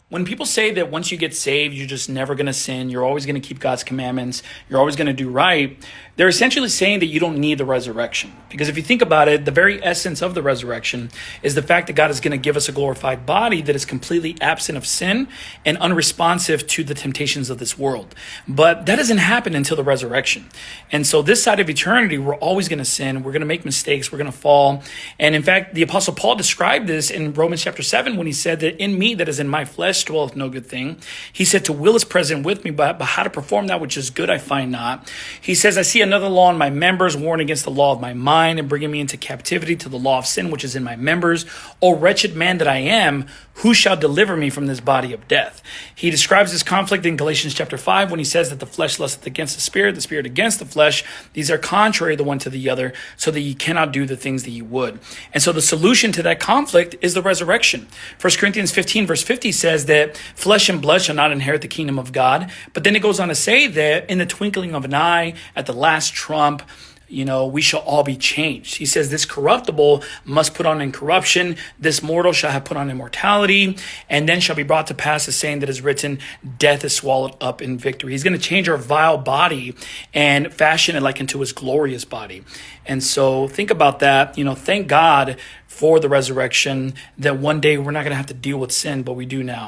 When people say that once you get saved, you're just never going to sin, you're always going to keep God's commandments, you're always going to do right, they're essentially saying that you don't need the resurrection. Because if you think about it, the very essence of the resurrection is the fact that God is going to give us a glorified body that is completely absent of sin and unresponsive to the temptations of this world. But that doesn't happen until the resurrection. And so this side of eternity, we're always going to sin, we're going to make mistakes, we're going to fall. And in fact, the Apostle Paul described this in Romans chapter 7 when he said that in me, that is in my flesh, dwelleth no good thing. He said, to will is present with me, but how to perform that which is good I find not. He says, I see another law in my members, warring against the law of my mind, and bringing me into captivity to the law of sin which is in my members. O wretched man that I am, who shall deliver me from this body of death? He describes this conflict in Galatians chapter 5 when he says that the flesh lusteth against the spirit against the flesh. These are contrary the one to the other, so that ye cannot do the things that ye would. And so the solution to that conflict is the resurrection. 1 Corinthians 15 verse 50 says that flesh and blood shall not inherit the kingdom of God. But then it goes on to say that in the twinkling of an eye, at the last trump, we shall all be changed. He says this corruptible must put on incorruption. This mortal shall have put on immortality, and then shall be brought to pass the saying that is written, death is swallowed up in victory. He's going to change our vile body and fashion it like into his glorious body. And so think about that. Thank God for the resurrection, that one day we're not going to have to deal with sin, but we do now.